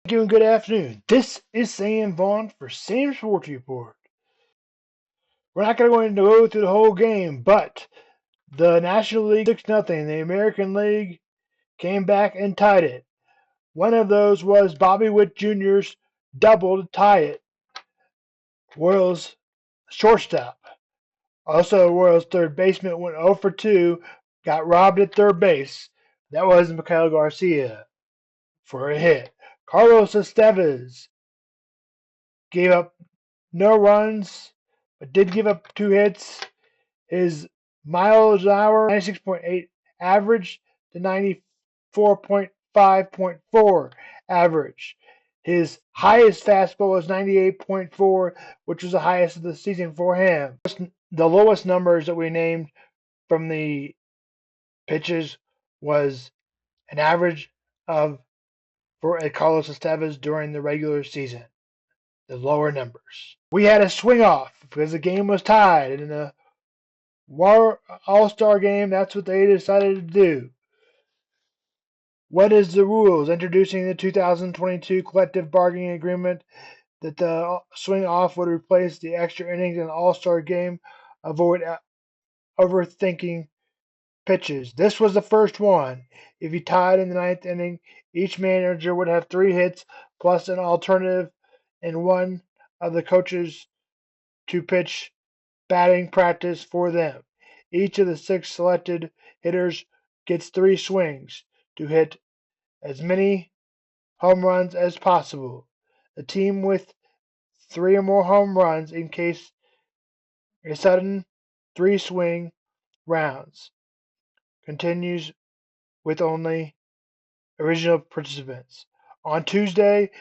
Thank you and good afternoon. This is Sam Vaughan for Sam Sports Report. We're not going to go through the whole game, but the National League 6-0. The American League came back and tied it. One of those was Bobby Witt Jr.'s double to tie it. Royals shortstop. Also, Royals third baseman went 0 for 2, got robbed at third base. That was Miguel Garcia for a hit. Carlos Estevez gave up no runs, but did give up 2 hits. His miles an hour, 96.8 average to 94.5.4 average. His highest fastball was 98.4, which was the highest of the season for him. The lowest numbers that we named from the pitches was an average of for Carlos Estevez during the regular season. The lower numbers. We had a swing off because the game was tied, and in the All-Star game, that's what they decided to do. What is the rules? Introducing the 2022 collective bargaining agreement that the swing off would replace the extra innings in the All-Star game. Avoid overthinking pitches. This was the first one. If you tied in the ninth inning, each manager would have 3 hits plus an alternative and one of the coaches to pitch batting practice for them. Each of the 6 selected hitters gets 3 swings to hit as many home runs as possible. The team with 3 or more home runs in case a sudden 3 swing rounds continues with only original participants. On Tuesday,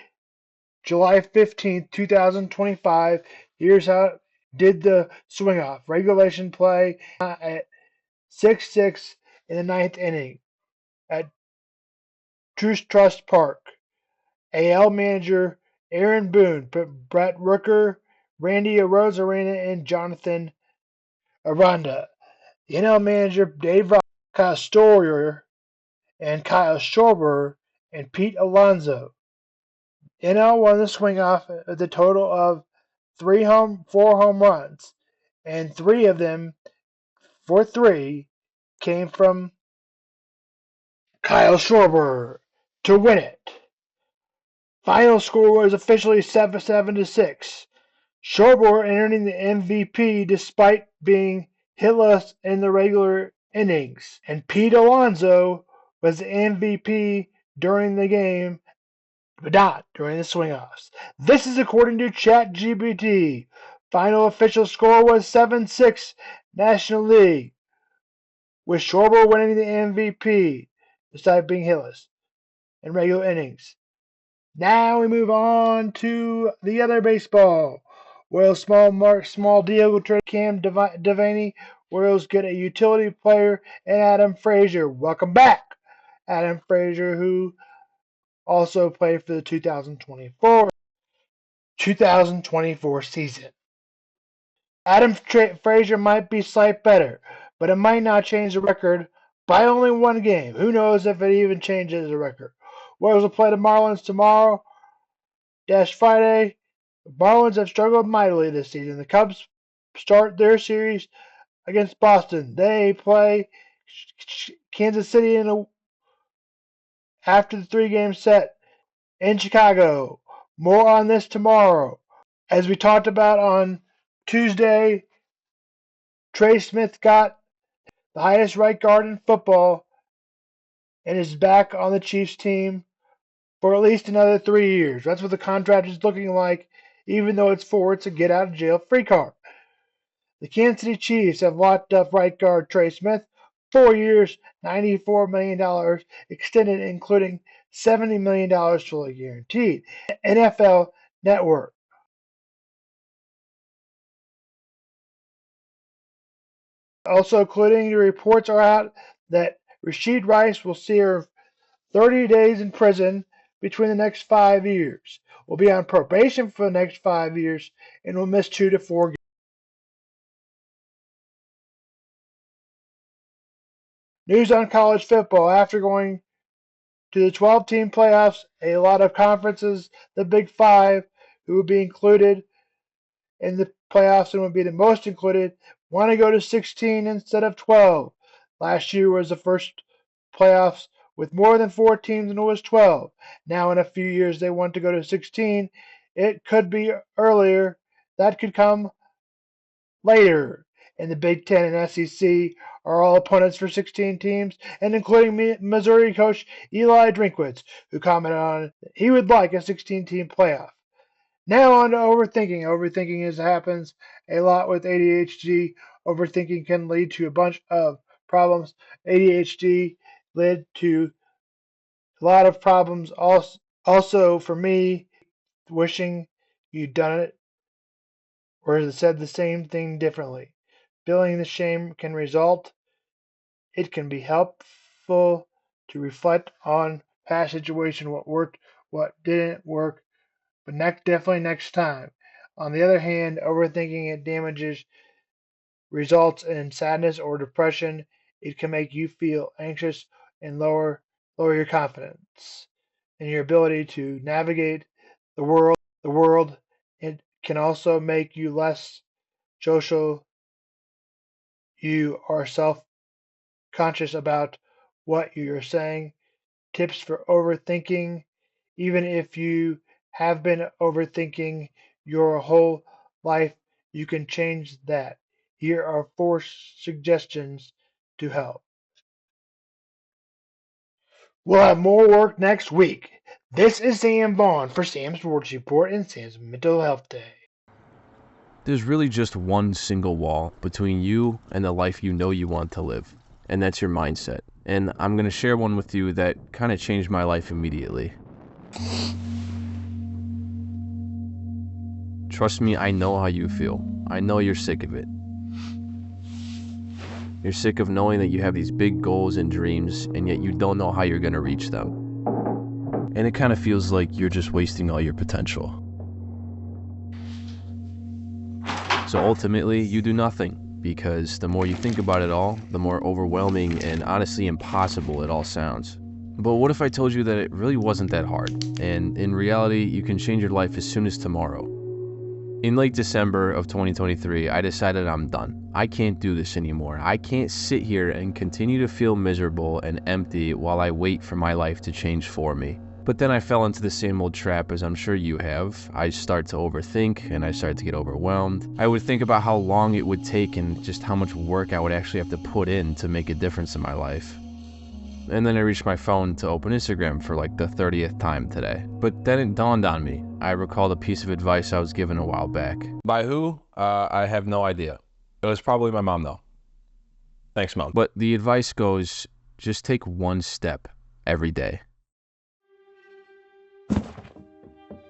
July 15th, 2025, here's how did the swing off. Regulation play at 6-6 in the ninth inning at Trust Park. AL manager Aaron Boone put Brett Rooker, Randy Arozarena, and Jonathan Aranda. The NL manager Dave Castor and Kyle Schwarber and Pete Alonso. NL won the swing off at the total of 4 home runs, and 3 of them, for 3, came from Kyle Schwarber to win it. Final score was officially 7-6. Schwarber earning the MVP despite being hitless in the regular innings, and Pete Alonso was the MVP during the game, but not during the swing-offs. This is according to ChatGPT. Final official score was 7-6 National League, with Schwarber winning the MVP despite being hitless in regular innings. Now we move on to the other baseball. Royals small deal trade Cam Devaney. Royals get a utility player and Adam Frazier. Welcome back, Adam Frazier, who also played for the 2024 season. Adam Frazier might be slight better, but it might not change the record by only 1 game. Who knows if it even changes the record. Royals will play the Marlins tomorrow. Friday. The Marlins have struggled mightily this season. The Cubs start their series against Boston. They play Kansas City after the 3-game set in Chicago. More on this tomorrow. As we talked about on Tuesday, Trey Smith got the highest right guard in football and is back on the Chiefs team for at least another 3 years. That's what the contract is looking like, even though it's a get out of jail free card. The Kansas City Chiefs have locked up right guard Trey Smith, 4 years, $94 million extended, including $70 million fully guaranteed. NFL Network. Also, including the reports are out that Rashid Rice will serve 30 days in prison between the next 5 years. Will be on probation for the next 5 years and will miss 2 to 4 games. News on college football. After going to the 12-team playoffs, a lot of conferences, the Big Five, who would be included in the playoffs and would be the most included, want to go to 16 instead of 12. Last year was the first playoffs with more than 4 teams and it was 12. Now in a few years they want to go to 16. It could be earlier. That could come later. In the Big Ten and SEC are all opponents for 16 teams, and including Missouri coach Eli Drinkwitz, who commented on he would like a 16-team playoff. Now on to overthinking. Overthinking happens a lot with ADHD. Overthinking can lead to a bunch of problems. ADHD led to a lot of problems. Also for me, wishing you'd done it or said the same thing differently. Feeling the shame can result. It can be helpful to reflect on past situation, what worked, what didn't work, but definitely next time. On the other hand, overthinking it damages results in sadness or depression. It can make you feel anxious and lower your confidence in your ability to navigate the world. It can also make you less social. You are self-conscious about what you're saying. Tips for overthinking. Even if you have been overthinking your whole life, you can change that. Here are 4 suggestions to help. We'll have more work next week. This is Sam Vaughan for Sam's Sports Report and Sam's Mental Health Day. There's really just one single wall between you and the life you know you want to live, and that's your mindset. And I'm going to share one with you that kind of changed my life immediately. Trust me, I know how you feel. I know you're sick of it. You're sick of knowing that you have these big goals and dreams, and yet you don't know how you're going to reach them. And it kind of feels like you're just wasting all your potential. So ultimately, you do nothing, because the more you think about it all, the more overwhelming and honestly impossible it all sounds. But what if I told you that it really wasn't that hard, and in reality, you can change your life as soon as tomorrow? In late December of 2023, I decided I'm done. I can't do this anymore. I can't sit here and continue to feel miserable and empty while I wait for my life to change for me. But then I fell into the same old trap as I'm sure you have. I start to overthink and I start to get overwhelmed. I would think about how long it would take and just how much work I would actually have to put in to make a difference in my life. And then I reached my phone to open Instagram for like the 30th time today. But then it dawned on me. I recalled a piece of advice I was given a while back. By who? I have no idea. It was probably my mom, though. Thanks, Mom. But the advice goes, just take one step every day.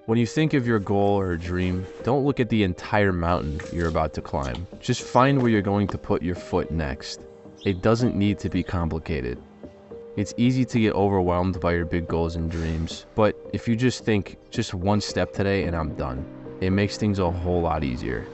When you think of your goal or dream, don't look at the entire mountain you're about to climb. Just find where you're going to put your foot next. It doesn't need to be complicated. It's easy to get overwhelmed by your big goals and dreams, but if you just think, just one step today and I'm done, it makes things a whole lot easier.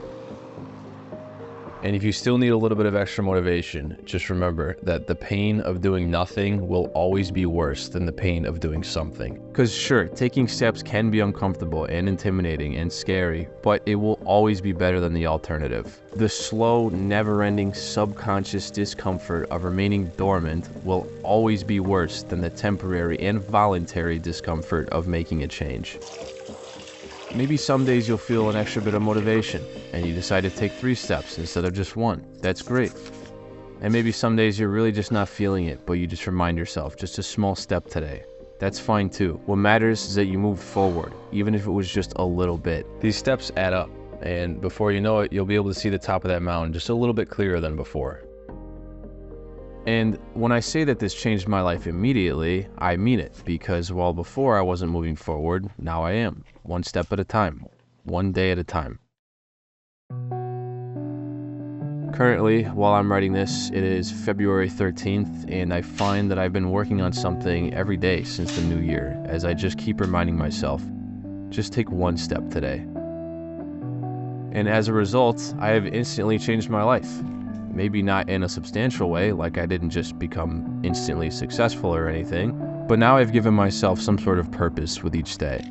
And if you still need a little bit of extra motivation, just remember that the pain of doing nothing will always be worse than the pain of doing something. Because sure, taking steps can be uncomfortable and intimidating and scary, but it will always be better than the alternative. The slow, never-ending subconscious discomfort of remaining dormant will always be worse than the temporary and voluntary discomfort of making a change. Maybe some days you'll feel an extra bit of motivation and you decide to take 3 steps instead of just 1. That's great. And maybe some days you're really just not feeling it, but you just remind yourself, just a small step today. That's fine too. What matters is that you move forward, even if it was just a little bit. These steps add up, and before you know it, you'll be able to see the top of that mountain just a little bit clearer than before. And when I say that this changed my life immediately, I mean it, because while before I wasn't moving forward, now I am. One step at a time, one day at a time. Currently, while I'm writing this, it is February 13th, and I find that I've been working on something every day since the new year, as I just keep reminding myself, just take one step today. And as a result, I have instantly changed my life. Maybe not in a substantial way, like I didn't just become instantly successful or anything, But now I've given myself some sort of purpose with each day.